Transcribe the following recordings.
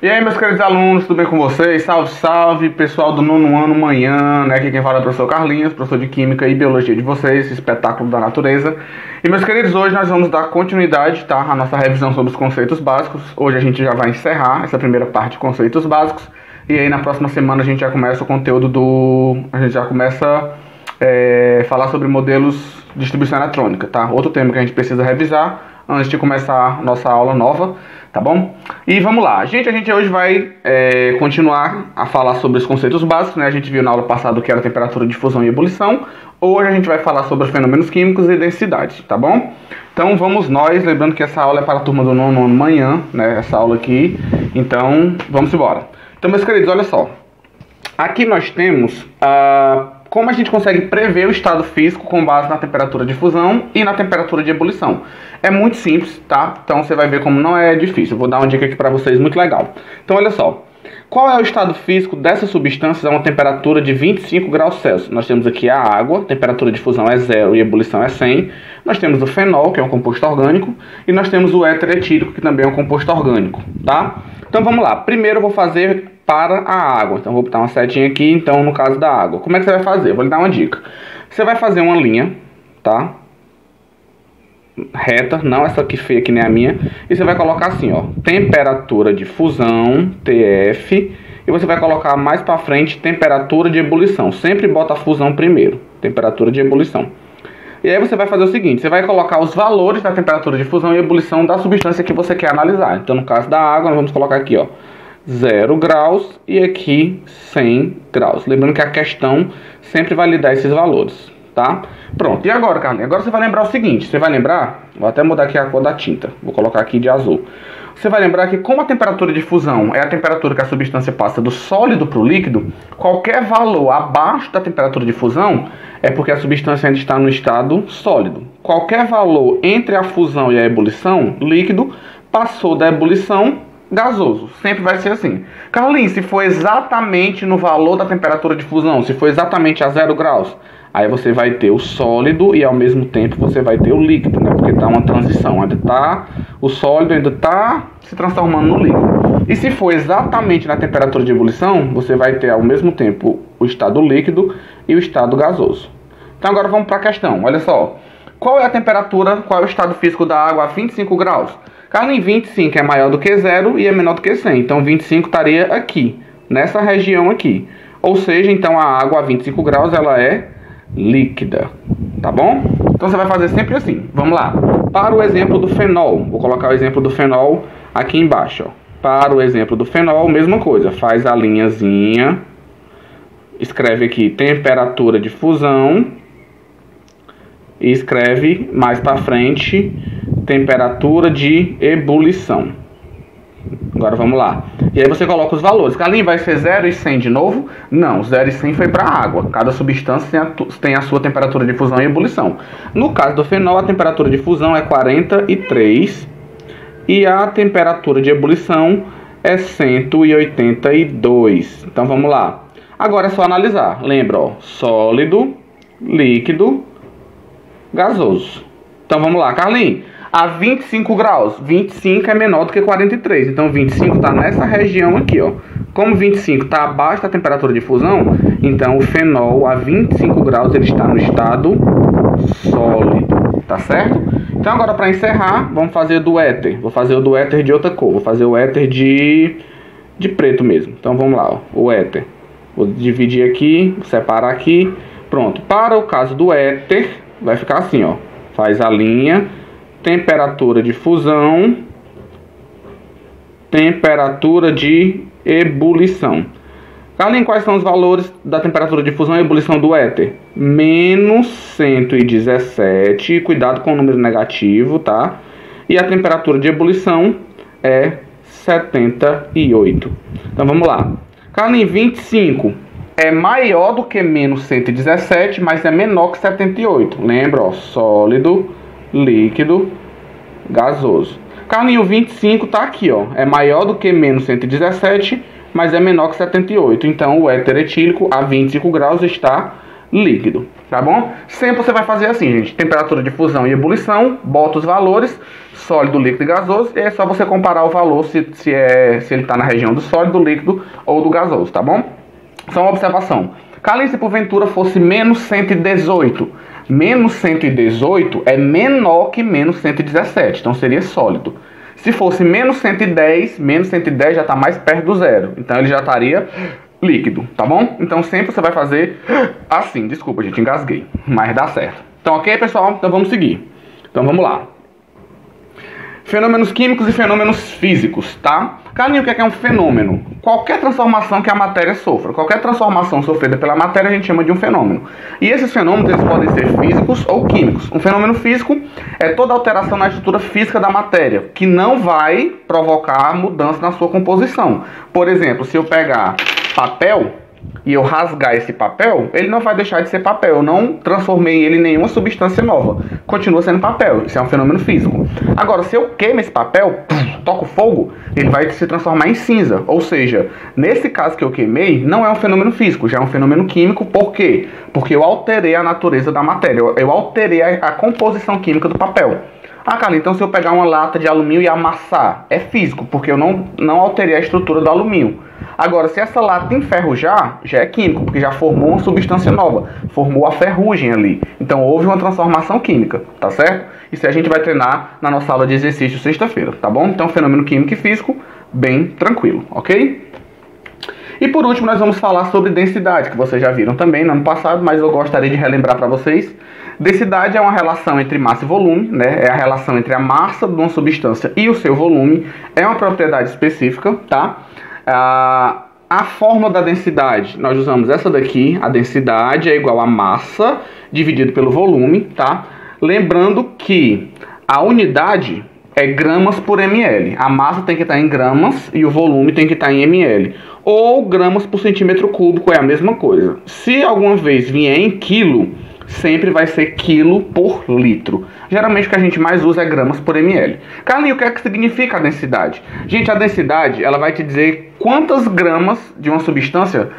E aí, meus queridos alunos, tudo bem com vocês? Salve, salve, pessoal do nono ano manhã, né? Aqui quem fala é o professor Carlinhos, professor de Química e Biologia de vocês, esse espetáculo da natureza. E, meus queridos, hoje nós vamos dar continuidade, tá? A nossa revisão sobre os conceitos básicos. Hoje a gente já vai encerrar essa primeira parte de conceitos básicos. E aí, na próxima semana, a gente já começa o conteúdo do... A gente já começa a falar sobre modelos de distribuição eletrônica, tá? Outro tema que a gente precisa revisar antes de começar a nossa aula nova, tá bom? E vamos lá, gente hoje vai continuar a falar sobre os conceitos básicos, né? A gente viu na aula passada o que era temperatura de fusão e ebulição. Hoje a gente vai falar sobre fenômenos químicos e densidade, tá bom? Então vamos nós, lembrando que essa aula é para a turma do nono ano manhã, né? Essa aula aqui, então vamos embora. Então, meus queridos, olha só. Aqui nós temos como a gente consegue prever o estado físico com base na temperatura de fusão e na temperatura de ebulição. É muito simples, tá? Então você vai ver como não é difícil. Eu vou dar uma dica aqui para vocês muito legal. Então olha só. Qual é o estado físico dessas substâncias a uma temperatura de 25 graus Celsius? Nós temos aqui a água, temperatura de fusão é 0 e ebulição é 100. Nós temos o fenol, que é um composto orgânico, e nós temos o éter etílico, que também é um composto orgânico, tá? Então vamos lá. Primeiro eu vou fazer para a água. Então vou botar uma setinha aqui, então no caso da água. Como é que você vai fazer? Eu vou lhe dar uma dica. Você vai fazer uma linha, tá? Reta, não essa aqui feia que nem a minha. E você vai colocar assim, ó, temperatura de fusão, TF, e você vai colocar mais para frente temperatura de ebulição. Sempre bota a fusão primeiro, temperatura de ebulição. E aí você vai fazer o seguinte, você vai colocar os valores da temperatura de fusão e ebulição da substância que você quer analisar. Então no caso da água, nós vamos colocar aqui, ó, 0 graus e aqui 100 graus. Lembrando que a questão sempre vai lhe dar esses valores, tá? Pronto, e agora, Carlinhos? Agora você vai lembrar o seguinte, você vai lembrar, vou até mudar aqui a cor da tinta, vou colocar aqui de azul. Você vai lembrar que como a temperatura de fusão é a temperatura que a substância passa do sólido para o líquido, qualquer valor abaixo da temperatura de fusão é porque a substância ainda está no estado sólido. Qualquer valor entre a fusão e a ebulição, líquido, passou da ebulição, gasoso. Sempre vai ser assim. Carlinhos, se for exatamente no valor da temperatura de fusão, se for exatamente a 0 graus, aí você vai ter o sólido e ao mesmo tempo você vai ter o líquido, né? Porque está uma transição, o sólido ainda está se transformando no líquido. E se for exatamente na temperatura de ebulição, você vai ter ao mesmo tempo o estado líquido e o estado gasoso. Então agora vamos para a questão, olha só. Qual é a temperatura, qual é o estado físico da água a 25 graus? Carlinhos, 25 é maior do que 0 e é menor do que 100. Então 25 estaria aqui, nessa região aqui. Ou seja, então a água a 25 graus ela é líquida, tá bom? Então você vai fazer sempre assim. Vamos lá. Para o exemplo do fenol, vou colocar o exemplo do fenol aqui embaixo, ó. Para o exemplo do fenol, mesma coisa. Faz a linhazinha, escreve aqui temperatura de fusão e escreve mais para frente temperatura de ebulição. Agora vamos lá. E aí você coloca os valores. Carlinhos, vai ser 0 e 100 de novo? Não, 0 e 100 foi para a água. Cada substância tem a sua temperatura de fusão e ebulição. No caso do fenol, a temperatura de fusão é 43 e a temperatura de ebulição é 182. Então vamos lá. Agora é só analisar. Lembra, ó, sólido, líquido, gasoso. Então vamos lá, Carlinhos. A 25 graus, 25 é menor do que 43, então 25 está nessa região aqui, ó. Como 25 está abaixo da temperatura de fusão, então o fenol a 25 graus ele está no estado sólido, tá certo? Então agora para encerrar, vamos fazer do éter. Vou fazer o do éter de outra cor, vou fazer o éter de preto mesmo. Então vamos lá, ó, o éter. Vou dividir aqui, separar aqui, pronto. Para o caso do éter, vai ficar assim, ó. Faz a linha, temperatura de fusão, temperatura de ebulição. Carlinhos, quais são os valores da temperatura de fusão e ebulição do éter? Menos 117, cuidado com o número negativo, tá? E a temperatura de ebulição é 78. Então vamos lá. Carlinhos, 25 é maior do que menos 117, mas é menor que 78. Lembra, ó, sólido, líquido, gasoso. Carlinhos, 25 está aqui, ó. É maior do que menos 117, mas é menor que 78. Então, o éter etílico a 25 graus está líquido, tá bom? Sempre você vai fazer assim, gente, temperatura de fusão e ebulição, bota os valores, sólido, líquido e gasoso, e é só você comparar o valor se ele está na região do sólido, do líquido ou do gasoso, tá bom? Só uma observação. Carlinhos, se porventura fosse menos 118, menos 118 é menor que menos 117, então seria sólido. Se fosse menos 110 já está mais perto do zero, então ele já estaria líquido, tá bom? Então sempre você vai fazer assim, desculpa gente, engasguei, mas dá certo. Então ok pessoal, então vamos seguir. Então vamos lá. Fenômenos químicos e fenômenos físicos, tá? Carlinhos, o que é um fenômeno? Qualquer transformação que a matéria sofra, qualquer transformação sofrida pela matéria a gente chama de um fenômeno. E esses fenômenos eles podem ser físicos ou químicos. Um fenômeno físico é toda alteração na estrutura física da matéria, que não vai provocar mudança na sua composição. Por exemplo, se eu pegar papel e eu rasgar esse papel, ele não vai deixar de ser papel. Eu não transformei ele em nenhuma substância nova. Continua sendo papel. Isso é um fenômeno físico. Agora, se eu queimo esse papel, toco fogo, ele vai se transformar em cinza. Ou seja, nesse caso que eu queimei, não é um fenômeno físico, já é um fenômeno químico. Por quê? Porque eu alterei a natureza da matéria. Eu alterei a composição química do papel. Ah, Carlinhos, então se eu pegar uma lata de alumínio e amassar, é físico, porque eu não alterei a estrutura do alumínio. Agora, se essa lata enferrujar, já é químico, porque já formou uma substância nova, formou a ferrugem ali. Então houve uma transformação química, tá certo? Isso a gente vai treinar na nossa aula de exercício sexta-feira, tá bom? Então fenômeno químico e físico, bem tranquilo, ok? E por último nós vamos falar sobre densidade, que vocês já viram também no ano passado, mas eu gostaria de relembrar para vocês. Densidade é uma relação entre massa e volume, né? É a relação entre a massa de uma substância e o seu volume. É uma propriedade específica, tá? A fórmula da densidade, nós usamos essa daqui. A densidade é igual a massa dividido pelo volume, tá? Lembrando que a unidade é gramas por ml. A massa tem que estar em gramas e o volume tem que estar em ml. Ou gramas por centímetro cúbico, é a mesma coisa. Se alguma vez vier em quilo, sempre vai ser quilo por litro. Geralmente o que a gente mais usa é gramas por ml. Carlinhos, o que é que significa a densidade? Gente, a densidade ela vai te dizer quantas gramas de uma substância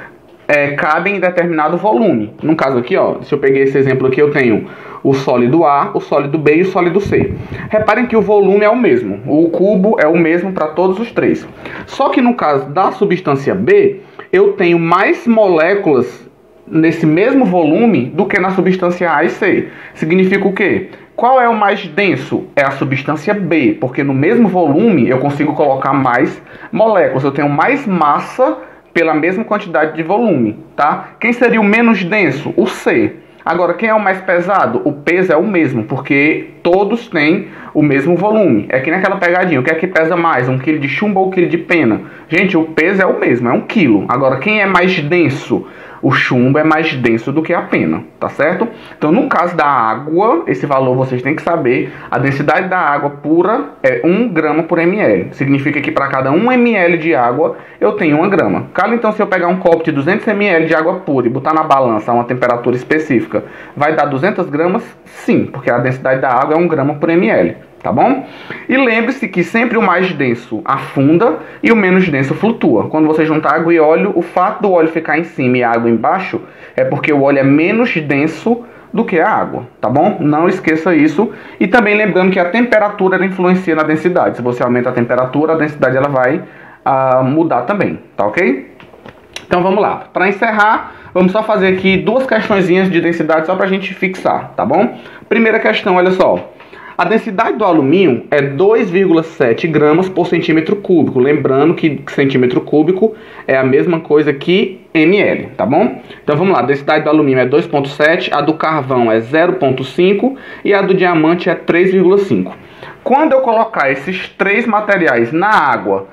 cabem em determinado volume. No caso aqui, ó, se eu peguei esse exemplo aqui, eu tenho o sólido A, o sólido B e o sólido C. Reparem que o volume é o mesmo. O cubo é o mesmo para todos os três. Só que no caso da substância B, eu tenho mais moléculas nesse mesmo volume do que na substância A e C. Significa o quê? Qual é o mais denso? É a substância B, porque no mesmo volume eu consigo colocar mais moléculas. Eu tenho mais massa pela mesma quantidade de volume, tá? Quem seria o menos denso? O C. Agora, quem é o mais pesado? O peso é o mesmo, porque todos têm o mesmo volume. É que nem aquela pegadinha. O que é que pesa mais? 1 quilo de chumbo ou 1 quilo de pena? Gente, o peso é o mesmo, é 1 quilo. Agora, quem é mais denso? O chumbo é mais denso do que a pena, tá certo? Então, no caso da água, esse valor vocês têm que saber. A densidade da água pura é 1 grama por ml. Significa que para cada 1 ml de água, eu tenho 1 grama. Caso, então, se eu pegar um copo de 200 ml de água pura e botar na balança a uma temperatura específica, vai dar 200 gramas? Sim, porque a densidade da água é 1 grama por ml. Tá bom? E lembre-se que sempre o mais denso afunda e o menos denso flutua. Quando você juntar água e óleo, o fato do óleo ficar em cima e a água embaixo é porque o óleo é menos denso do que a água, tá bom? Não esqueça isso. E também lembrando que a temperatura influencia na densidade. Se você aumenta a temperatura, a densidade ela vai mudar também, tá ok? Então vamos lá. Para encerrar, vamos só fazer aqui 2 questõezinhas de densidade só para a gente fixar, tá bom? Primeira questão, olha só. A densidade do alumínio é 2,7 gramas por centímetro cúbico. Lembrando que centímetro cúbico é a mesma coisa que ml, tá bom? Então vamos lá, a densidade do alumínio é 2,7, a do carvão é 0,5 e a do diamante é 3,5. Quando eu colocar esses 3 materiais na água,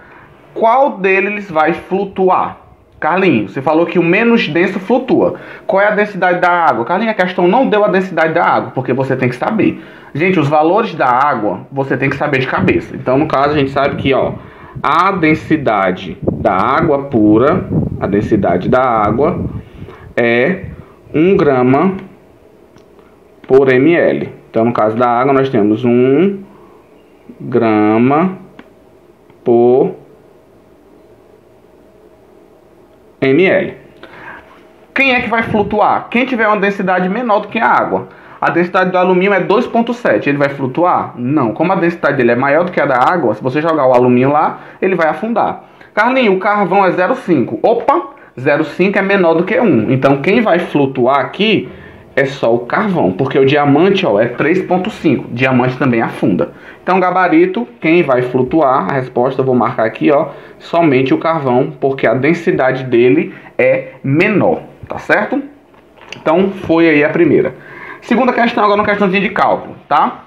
qual deles vai flutuar? Carlinhos, você falou que o menos denso flutua. Qual é a densidade da água? Carlinhos, a questão não deu a densidade da água, porque você tem que saber. Gente, os valores da água, você tem que saber de cabeça. Então, no caso, a gente sabe que, ó, a densidade da água pura, a densidade da água é 1 grama por ml. Então, no caso da água, nós temos 1 grama por ml. Quem é que vai flutuar? Quem tiver uma densidade menor do que a água. A densidade do alumínio é 2,7. Ele vai flutuar? Não. Como a densidade dele é maior do que a da água, se você jogar o alumínio lá, ele vai afundar. Carlinhos, o carvão é 0,5. Opa, 0,5 é menor do que 1. Então, quem vai flutuar aqui é só o carvão, porque o diamante, ó, é 3,5. Diamante também afunda. Então, gabarito, quem vai flutuar, a resposta eu vou marcar aqui, ó, somente o carvão, porque a densidade dele é menor, tá certo? Então, foi aí a primeira. Segunda questão, agora uma questãozinha de cálculo, tá?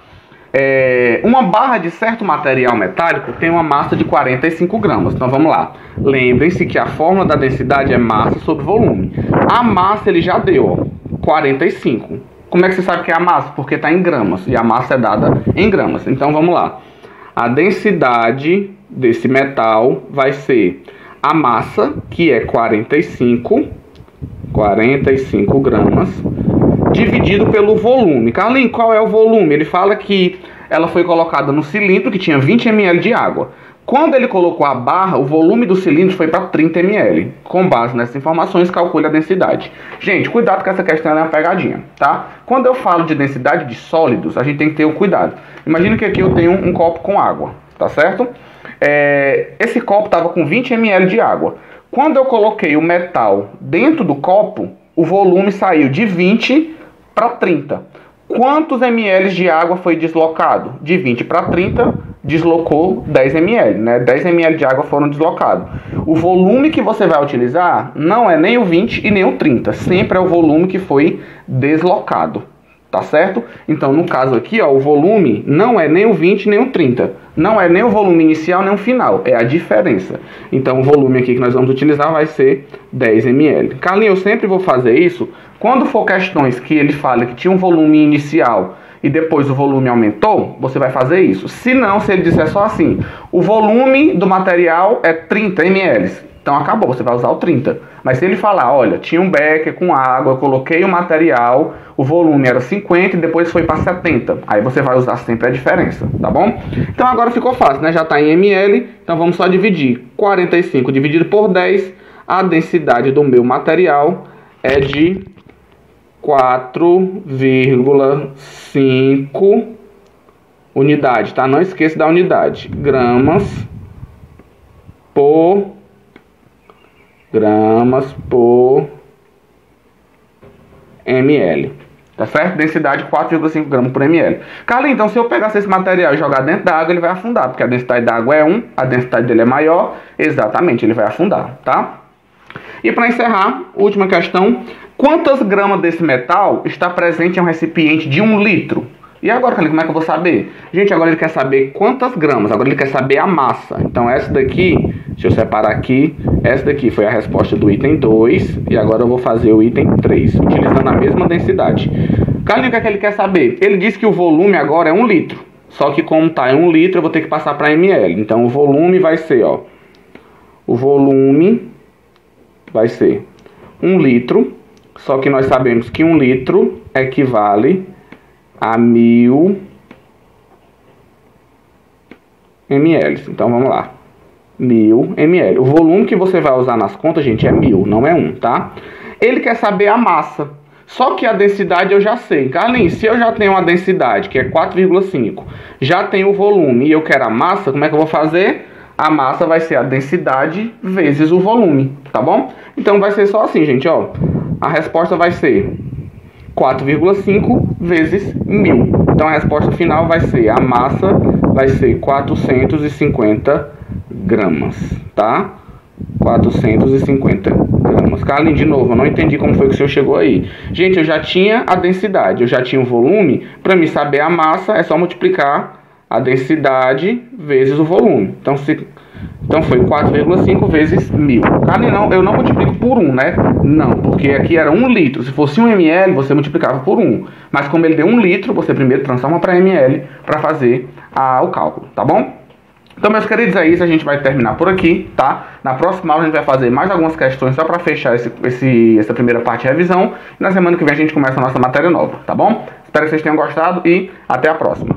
Uma barra de certo material metálico tem uma massa de 45 gramas. Então, vamos lá. Lembrem-se que a fórmula da densidade é massa sobre volume. A massa ele já deu, ó, 45. Como é que você sabe que é a massa? Porque está em gramas, e a massa é dada em gramas. Então, vamos lá. A densidade desse metal vai ser a massa, que é 45 gramas, dividido pelo volume. Carlinhos, qual é o volume? Ele fala que ela foi colocada no cilindro que tinha 20 ml de água. Quando ele colocou a barra, o volume do cilindro foi para 30 ml. Com base nessas informações, calcule a densidade. Gente, cuidado que essa questão é uma pegadinha, tá? Quando eu falo de densidade de sólidos, a gente tem que ter um cuidado. Imagina que aqui eu tenho um copo com água, tá certo? Esse copo estava com 20 ml de água. Quando eu coloquei o metal dentro do copo, o volume saiu de 20 para 30. Quantos ml de água foi deslocado? De 20 para 30, deslocou 10 ml, né? 10 ml de água foram deslocados. O volume que você vai utilizar não é nem o 20 e nem o 30. Sempre é o volume que foi deslocado, tá certo? Então, no caso aqui, ó, o volume não é nem o 20 nem o 30. Não é nem o volume inicial nem o final, é a diferença. Então, o volume aqui que nós vamos utilizar vai ser 10 ml. Carlinhos, eu sempre vou fazer isso quando for questões que ele fala que tinha um volume inicial e depois o volume aumentou, você vai fazer isso. Se não, se ele disser só assim, o volume do material é 30 ml, então acabou, você vai usar o 30. Mas se ele falar, olha, tinha um becker com água, eu coloquei o material, o volume era 50 e depois foi para 70. Aí você vai usar sempre a diferença, tá bom? Então agora ficou fácil, né? Já está em ml, então vamos só dividir. 45 dividido por 10, a densidade do meu material é de 4,5 unidade, tá? Não esqueça da unidade. Gramas por ml. Tá certo? Densidade 4,5 gramas por ml. Carlinhos, então se eu pegasse esse material e jogar dentro da água, ele vai afundar, porque a densidade da água é 1, a densidade dele é maior, exatamente, ele vai afundar, tá? E para encerrar, última questão. Quantas gramas desse metal está presente em um recipiente de 1 litro? E agora, Carlinhos, como é que eu vou saber? Gente, agora ele quer saber quantas gramas. Agora ele quer saber a massa. Então essa daqui, deixa eu separar aqui. Essa daqui foi a resposta do item 2. E agora eu vou fazer o item 3, utilizando a mesma densidade. Carlinhos, o que é que ele quer saber? Ele diz que o volume agora é 1 litro. Só que como está em 1 litro, eu vou ter que passar para ml. Então o volume vai ser, ó. O volume vai ser 1 litro. Só que nós sabemos que 1 litro equivale a 1000 ml. Então vamos lá. 1000 ml. O volume que você vai usar nas contas, gente, é 1000, não é 1, tá? Ele quer saber a massa. Só que a densidade eu já sei. Carlinhos, se eu já tenho uma densidade que é 4,5, já tenho o volume e eu quero a massa, como é que eu vou fazer? A massa vai ser a densidade vezes o volume, tá bom? Então vai ser só assim, gente, ó. A resposta vai ser 4,5 vezes 1000. Então a resposta final vai ser, a massa vai ser 450 gramas, tá? 450 gramas. Carlinhos, de novo, eu não entendi como foi que o senhor chegou aí. Gente, eu já tinha a densidade, eu já tinha o volume. Para me saber a massa, é só multiplicar a densidade vezes o volume. Então foi 4,5 vezes 1000. Carlinhos, não, eu não multiplico por 1, né? Não, porque aqui era 1 litro. Se fosse 1 ml, você multiplicava por 1. Mas como ele deu 1 litro, você primeiro transforma para ml para fazer o cálculo, tá bom? Então, meus queridos, é isso. A gente vai terminar por aqui, tá? Na próxima aula a gente vai fazer mais algumas questões só para fechar essa primeira parte de revisão. E na semana que vem a gente começa a nossa matéria nova, tá bom? Espero que vocês tenham gostado e até a próxima.